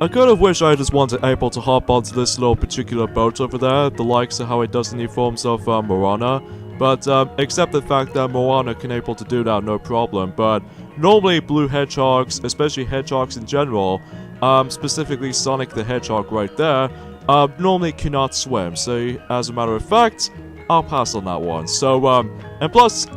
I kind of wish I just wasn't able to hop onto this little particular boat over there, the likes of how it does in the forms of Moana. But except the fact that Moana can able to do that no problem. But normally blue hedgehogs, especially hedgehogs in general, specifically Sonic the Hedgehog right there, normally cannot swim. So as a matter of fact, I'll pass on that one. So and plus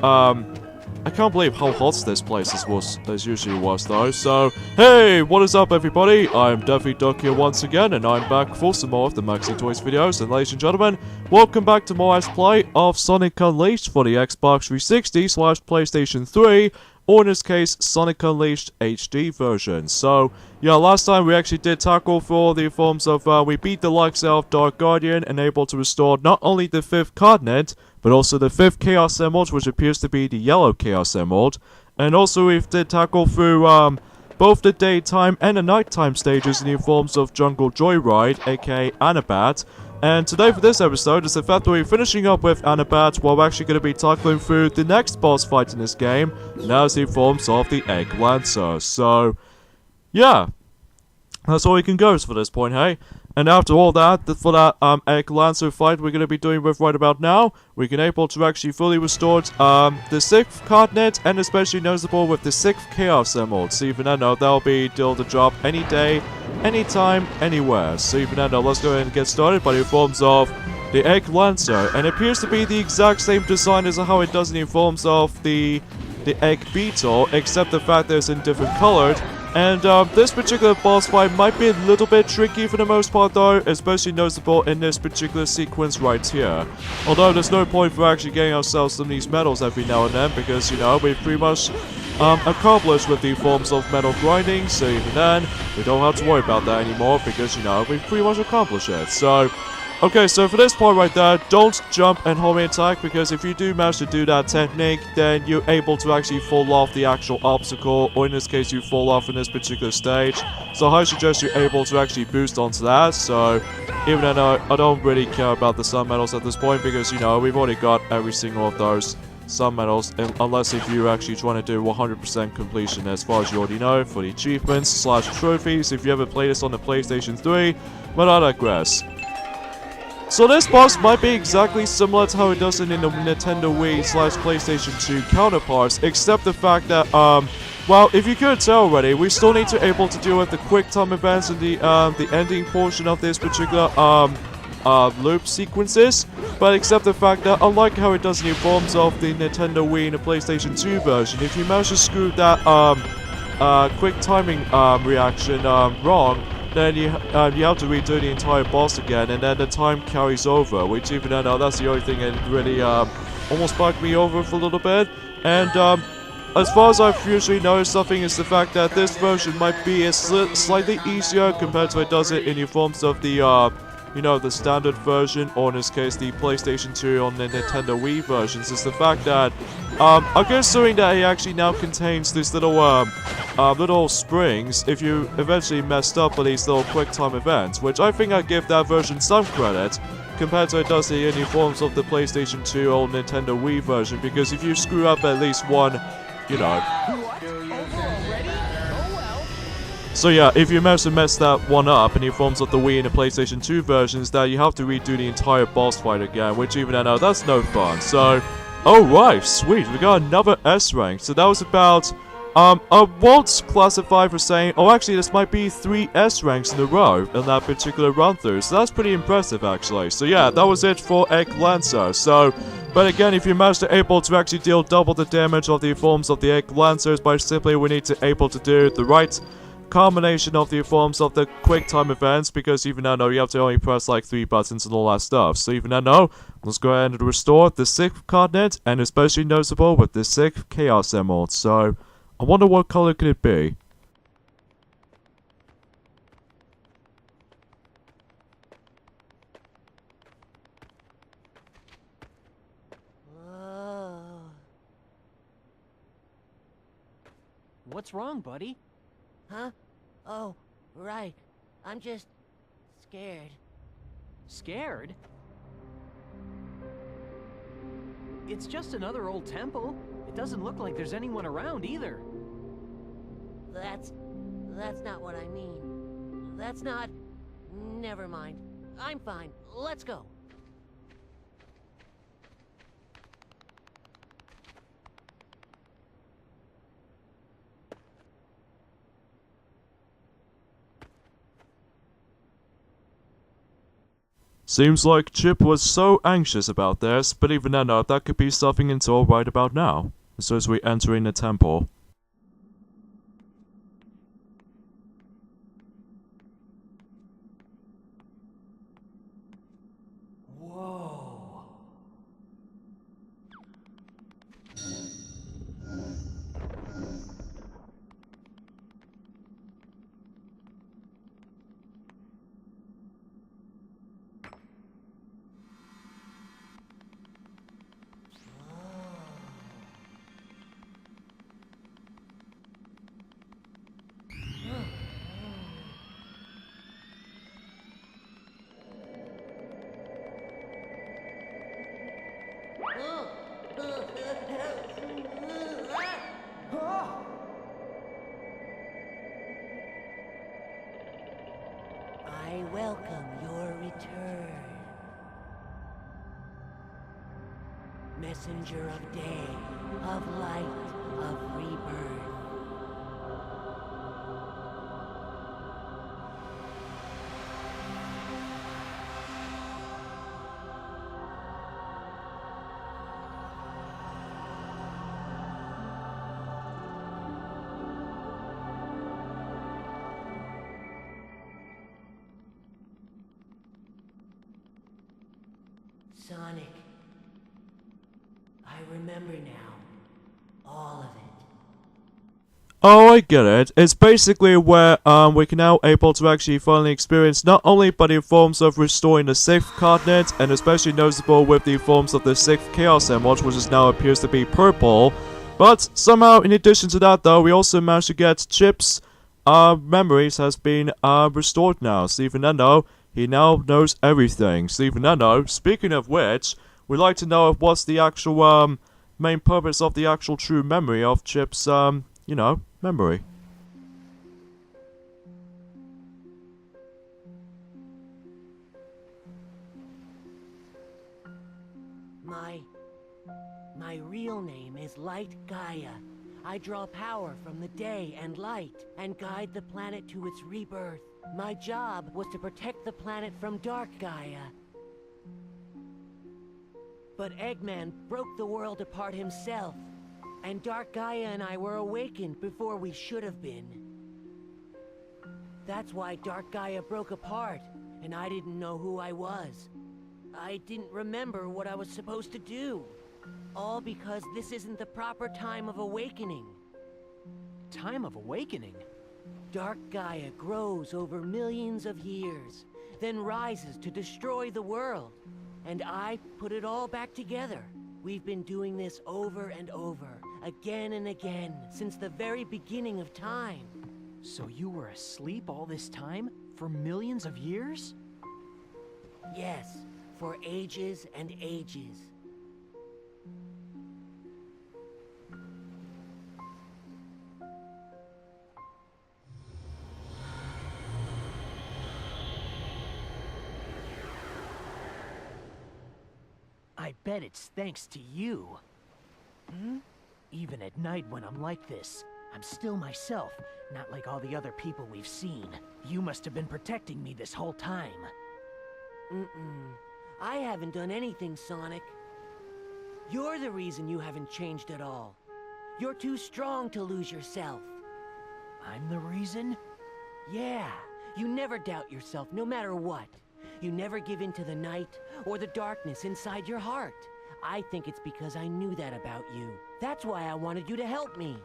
I can't believe how hot this place as usually was though. So, hey, what is up everybody? I'm Daffy Duck here once again, and I'm back for some more of the Maxi Toys videos. And ladies and gentlemen, welcome back to more Let's Play of Sonic Unleashed for the Xbox 360/PlayStation 3, or in this case, Sonic Unleashed HD version. So, yeah, last time we actually did tackle for the forms of, we beat the likes of Dark Guardian and able to restore not only the 5th continent, but also the 5th Chaos Emerald, which appears to be the yellow Chaos Emerald. And also we did tackle through, both the daytime and the nighttime stages in the forms of Jungle Joyride, aka Anabat. And today for this episode is the fact that we're finishing up with Anabat, while we're actually going to be tackling through the next boss fight in this game, and that is the forms of the Egg Lancer. So, yeah, that's all we can go for this point, hey? And after all that, for that Egg Lancer fight we're going to be doing with right about now, we can able to actually fully restore the 6th continent, and especially noticeable with the 6th Chaos Emerald. So even then, that'll be deal the job any day, anytime, anywhere. So even then, let's go ahead and get started by the forms of the Egg Lancer. And it appears to be the exact same design as how it does in the forms of the Egg Beetle, except the fact that it's in different colored. And this particular boss fight might be a little bit tricky for the most part though, especially noticeable in this particular sequence right here. Although there's no point for actually getting ourselves some of these medals every now and then, because, you know, we've pretty much accomplished with the forms of metal grinding, so even then, we don't have to worry about that anymore, because, you know, we've pretty much accomplished it. So, okay, so for this part right there, don't jump and hold me attack, because if you do manage to do that technique, then you're able to actually fall off the actual obstacle, or in this case, you fall off in this particular stage. So I suggest you're able to actually boost onto that. So even though I don't really care about the sun medals at this point, because, you know, we've already got every single of those sun medals, unless if you're actually trying to do 100% completion, as far as you already know, for the achievements / trophies. If you ever play this on the PlayStation 3, but I digress. So this boss might be exactly similar to how it does in the Nintendo Wii / PlayStation 2 counterparts, except the fact that, well, if you could tell already, we still need to able to deal with the quick time events and the ending portion of this particular, loop sequences. But except the fact that, unlike how it does in the forms of the Nintendo Wii and the PlayStation 2 version, if you manage to screw that, quick timing, reaction, wrong, then you have to redo the entire boss again, and then the time carries over, which even though that's the only thing that really almost bugged me over for a little bit. And as far as I've usually noticed something is the fact that this version might be slightly easier compared to it does it in the forms of the you know, the standard version, or in this case the PlayStation 2 on the Nintendo Wii versions, is the fact that I'm considering that it actually now contains these little little springs if you eventually messed up with these little quick time events, which I think I give that version some credit compared to it does in the forms of the PlayStation 2 or Nintendo Wii version, because if you screw up at least one, you know. So yeah, if you manage to mess that one up in the forms of the Wii and the PlayStation 2 versions, that you have to redo the entire boss fight again, which even I know, that's no fun. So, alright, sweet, we got another S rank. So that was about, I won't classify for saying, oh actually this might be 3 S ranks in a row in that particular run through, so that's pretty impressive actually. So yeah, that was it for Egg Lancer. So, but again, if you manage to able to actually deal double the damage of the forms of the Egg Lancers, by simply we need to able to do the right combination of the forms of the quick time events, because even now you have to only press like 3 buttons and all that stuff. So even now, let's go ahead and restore the 6th continent, and especially noticeable with the 6th Chaos Emerald. So I wonder what color could it be. What's wrong, buddy? Huh? Oh, right. I'm just scared. Scared? It's just another old temple. It doesn't look like there's anyone around either. That's not what I mean. that's not... Never mind. I'm fine. Let's go. Seems like Chip was so anxious about this, but even then, that could be something in store right about now. So as we enter in the temple. Whoa. I welcome your return. Messenger of day, of light, of rebirth. Sonic, I remember now. All of it. Oh, I get it. It's basically where we can now able to actually finally experience not only but the forms of restoring the 6th continent, and especially noticeable with the forms of the 6th Chaos Emerald, which is now appears to be purple. But somehow, in addition to that, though, we also managed to get Chip's memories has been restored now. So even then, though, he now knows everything. So even then, though, speaking of which, we'd like to know what's the actual main purpose of the actual true memory of Chip's you know, memory. My real name is Light Gaia. I draw power from the day and light, and guide the planet to its rebirth. My job was to protect the planet from Dark Gaia. But Eggman broke the world apart himself, and Dark Gaia and I were awakened before we should have been. That's why Dark Gaia broke apart, and I didn't know who I was. I didn't remember what I was supposed to do. All because this isn't the proper time of awakening. Time of awakening? Dark Gaia grows over millions of years, then rises to destroy the world. And I put it all back together. We've been doing this over and over, again and again, since the very beginning of time. So you were asleep all this time? For millions of years? Yes, for ages and ages. I bet it's thanks to you. Even at night when I'm like this, I'm still myself, not like all the other people we've seen. You must have been protecting me this whole time. I haven't done anything, Sonic. You're the reason you haven't changed at all. You're too strong to lose yourself. I'm the reason? Yeah, you never doubt yourself, no matter what. You never give in to the night or the darkness inside your heart. I think it's because I knew that about you. That's why I wanted you to help me.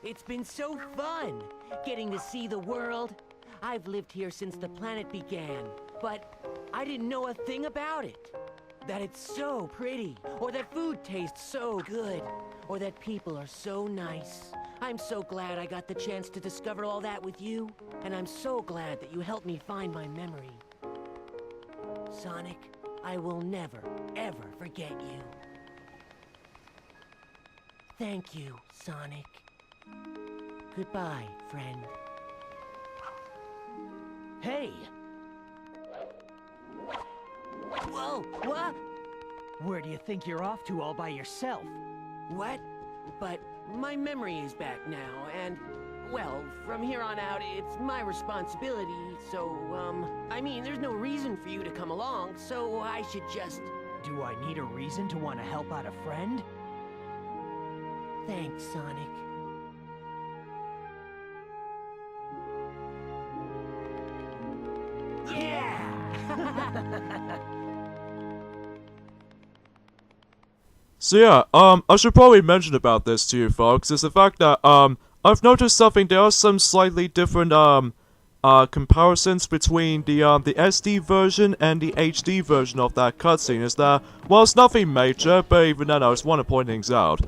It's been so fun, getting to see the world. I've lived here since the planet began, but I didn't know a thing about it. That it's so pretty, or that food tastes so good, or that people are so nice. I'm so glad I got the chance to discover all that with you, and I'm so glad that you helped me find my memory. Sonic, I will never, ever forget you. Thank you, Sonic. Goodbye, friend. Hey! Whoa, what? Where do you think you're off to all by yourself? What? But my memory is back now, and, well, from here on out, it's my responsibility, so, I mean, there's no reason for you to come along, so I should just... Do I need a reason to want to help out a friend? Thanks, Sonic. Yeah! So yeah, I should probably mention about this to you folks, is the fact that, I've noticed something. There are some slightly different, comparisons between the SD version and the HD version of that cutscene. Is that, well, it's nothing major, but even then I just want to point things out.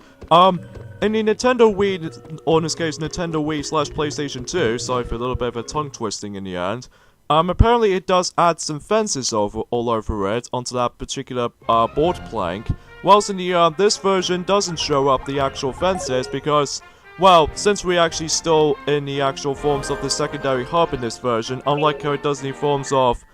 In the Nintendo Wii, or in this case, Nintendo Wii / PlayStation 2, sorry for a little bit of a tongue twisting in the end, apparently it does add some fences all over it, onto that particular, board plank, whilst in the, this version doesn't show up the actual fences because, well, since we're actually still in the actual forms of the secondary hub in this version, unlike how it does in the forms of,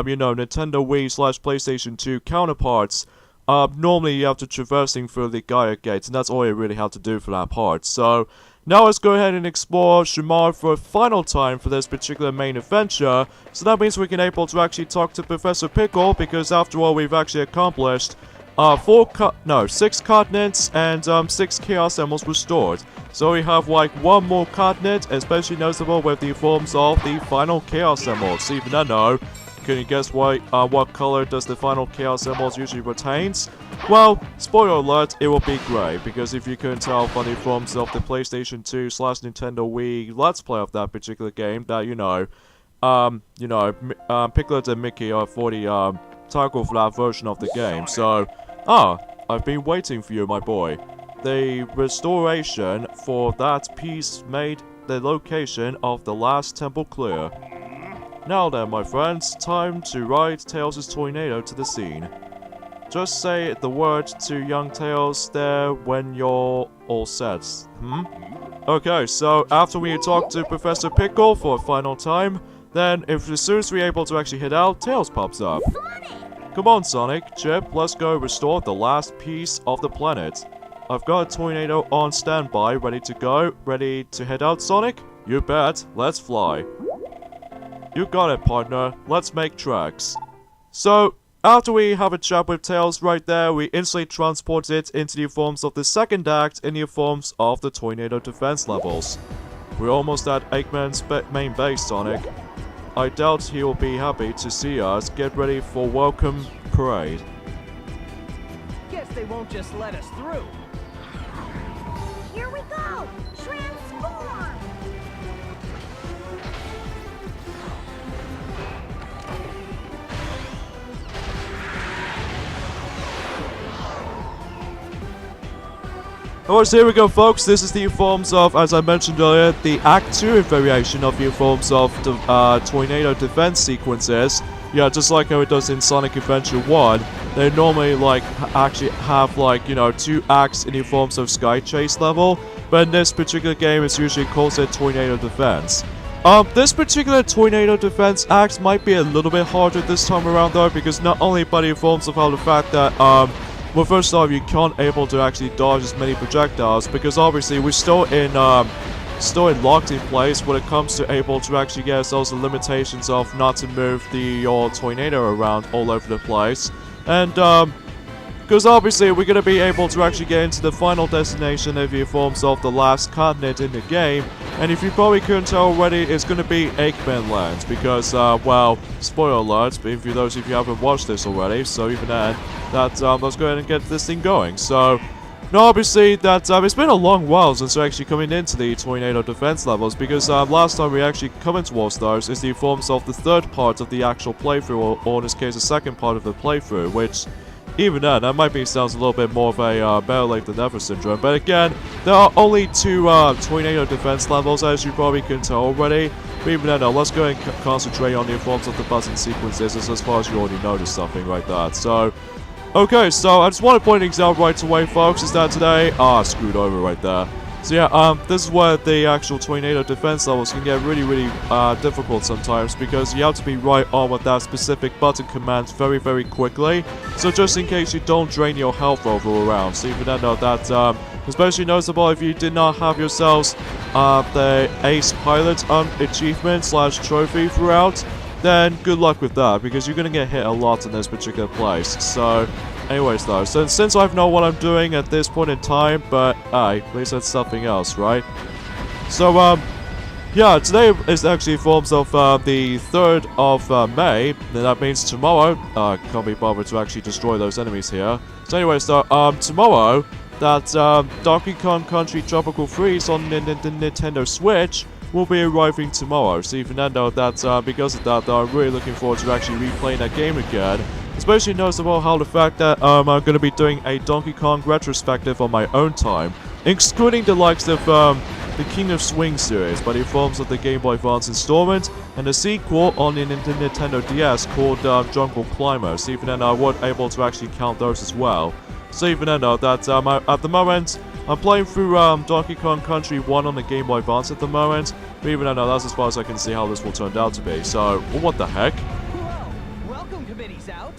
you know, Nintendo Wii / PlayStation 2 counterparts, normally you have to traversing through the Gaia gates, and that's all you really have to do for that part. So, now let's go ahead and explore Shamar for a final time for this particular main adventure. So that means we can able to actually talk to Professor Pickle, because after all we've actually accomplished 6 continents and 6 Chaos Emeralds restored. So we have like one more continent, especially noticeable with the forms of the final Chaos Emeralds. Even I know. Can you guess what color does the final Chaos Emeralds usually retains? Well, spoiler alert, it will be grey, because if you couldn't tell from the forms of the PlayStation 2 / Nintendo Wii Let's Play of that particular game, that, Piglet and Mickey are for the, title for that version of the game, so, I've been waiting for you, my boy. The restoration for that piece made the location of the last temple clear. Now then, my friends, time to ride Tails' Tornado to the scene. Just say the word to young Tails there when you're all set. Okay, so after we talk to Professor Pickle for a final time, then as soon as we're able to actually head out, Tails pops up. Come on, Sonic, Chip, let's go restore the last piece of the planet. I've got a tornado on standby, ready to go. Ready to head out, Sonic? You bet, let's fly. You got it, partner. Let's make tracks. So, after we have a chat with Tails right there, we instantly transport it into the forms of the second act in the forms of the tornado defense levels. We're almost at Eggman's main base, Sonic. I doubt he'll be happy to see us. Get ready for welcome parade. Guess they won't just let us through. Here we go! Transform! Alright, so here we go, folks. This is the forms of, as I mentioned earlier, the Act 2 variation of the forms of the tornado defense sequences. Yeah, just like how it does in Sonic Adventure 1, they normally, actually have, 2 acts in the forms of Sky Chase level, but in this particular game, it's usually called a Tornado Defense. This particular Tornado Defense act might be a little bit harder this time around, though, because not only by the forms of how the fact that, well, first off, you can't able to actually dodge as many projectiles, because obviously we're still locked in place when it comes to able to actually get ourselves the limitations of not to move your tornado around all over the place. And, because obviously we're going to be able to actually get into the final destination of the forms of the last continent in the game, and if you probably couldn't tell already, it's going to be Eggman Land, because, well, spoiler alert, but for those of you who haven't watched this already, so even then, let's go ahead and get this thing going. So, now obviously, it's been a long while since we're actually coming into the tornado defense levels, because last time we actually coming towards those is the forms of the third part of the actual playthrough, or in this case, the second part of the playthrough, which, even then, that might be sounds a little bit more of a better late than never syndrome. But again, there are only 2 tornado defense levels, as you probably can tell already. But even then, let's go and concentrate on the forms of the button sequences, as far as you already noticed something like that. So, okay, so I just want to point things out right away, folks, is that today, screwed over right there. So yeah, this is where the actual tornado defense levels can get really difficult sometimes, because you have to be right on with that specific button command very quickly. So just in case you don't drain your health over around. So even then though that, especially noticeable if you did not have yourselves the Ace Pilot achievement slash trophy throughout, then good luck with that, because you're gonna get hit a lot in this particular place. So anyways though, since I know what I'm doing at this point in time, but at least that's something else, right? So yeah, today is actually forms of the 3rd of May, and that means tomorrow, can't be bothered to actually destroy those enemies here. So anyways though, tomorrow, that Donkey Kong Country Tropical Freeze on the Nintendo Switch will be arriving tomorrow. So even then though, that because of that, though, I'm really looking forward to actually replaying that game again. Especially noticeable how the fact that I'm going to be doing a Donkey Kong retrospective on my own time, excluding the likes of the King of Swing series, but in forms of the Game Boy Advance installment, and the sequel on the Nintendo DS called Jungle Climber. So even then I wasn't able to actually count those as well. So even then though, that at the moment, I'm playing through Donkey Kong Country 1 on the Game Boy Advance at the moment, but even then that's as far as I can see how this will turn out to be. So, what the heck? Whoa! Welcome committee's out!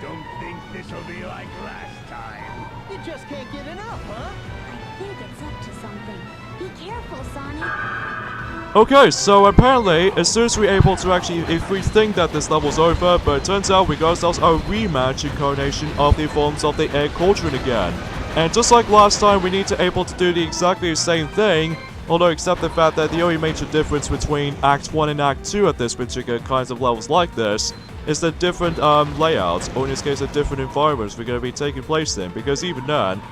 Don't think this'll be like last time. You just can't get enough, huh? I think it's up to something. Be careful, Sonic. Okay, so apparently, as soon as we're able to actually, if we think that this level's over, but it turns out we got ourselves a rematch incarnation of the forms of the Air Cauldron again. And just like last time, we need to able to do the exactly the same thing, although except the fact that the only major difference between Act 1 and Act 2 at this particular kinds of levels like this is the different layouts, or in this case, the different environments we're going to be taking place in, because even then,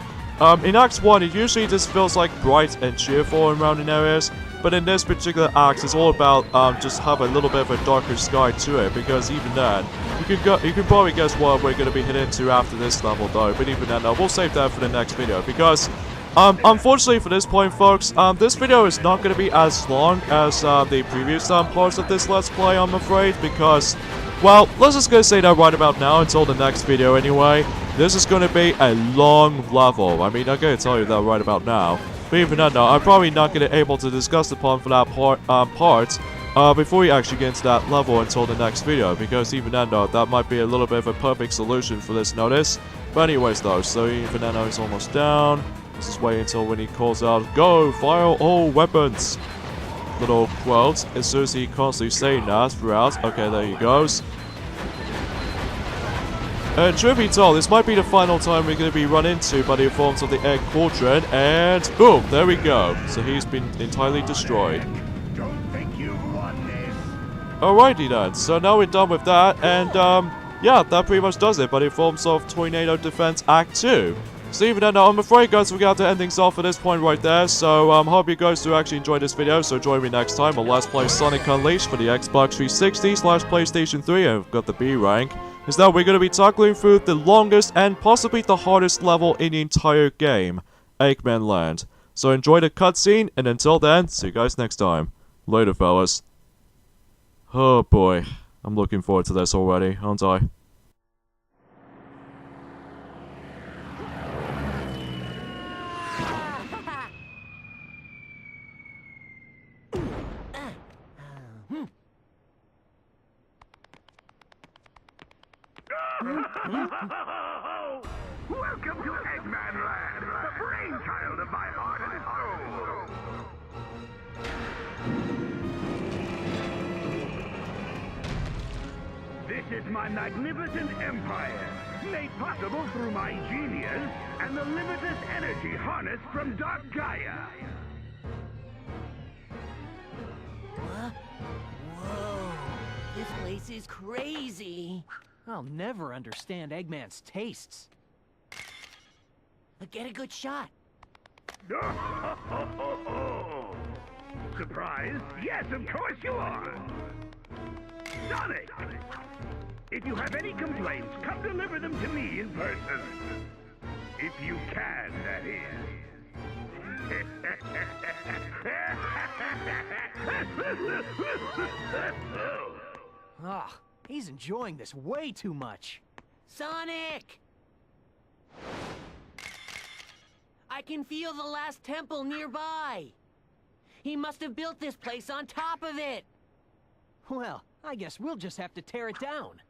in Act 1, it usually just feels like bright and cheerful around in areas, but in this particular act, it's all about just have a little bit of a darker sky to it, because even then, you can probably guess what we're going to be heading into after this level though, but even then, we'll save that for the next video, because unfortunately for this point folks, this video is not going to be as long as the previous parts of this Let's Play, I'm afraid, because, well, let's just go say that right about now until the next video anyway. This is going to be a long level. I mean, I'm going to tell you that right about now. But even then, though, I'm probably not going to be able to discuss the part for that part before we actually get into that level until the next video, because even then, though, that might be a little bit of a perfect solution for this notice. But anyways, though, so even then, he's almost down. Let's just wait until when he calls out, "Go! Fire all weapons!" Little quote, as soon as he constantly saying that throughout. Okay, there he goes. And truth be told, this might be the final time we're going to be run into by the forms of the Air Cauldron, and boom, there we go. So he's been entirely destroyed. Don't think you've won this. Alrighty then, so now we're done with that, and yeah, that pretty much does it by the forms of Tornado Defense Act 2. So even then, I'm afraid guys, we're going to have to end things off at this point right there, so hope you guys do actually enjoy this video, so join me next time on Let's Play Sonic Unleashed for the Xbox 360 / PlayStation 3, I've got the B rank. Is that we're going to be tackling through the longest and possibly the hardest level in the entire game, Eggman Land. So enjoy the cutscene, and until then, see you guys next time. Later, fellas. Oh boy, I'm looking forward to this already, aren't I? Welcome to Eggman Land, the brainchild of my heart and soul. This is my magnificent empire, made possible through my genius and the limitless energy harnessed from Dark Gaia. Whoa, this place is crazy. I'll never understand Eggman's tastes. But get a good shot. Surprised? Yes, of course you are. Sonic! If you have any complaints, come deliver them to me in person. If you can, that is. Ah, he's enjoying this way too much. Sonic! I I can feel the last temple nearby. He must have built this place on top of it. Well, I guess we'll just have to tear it down.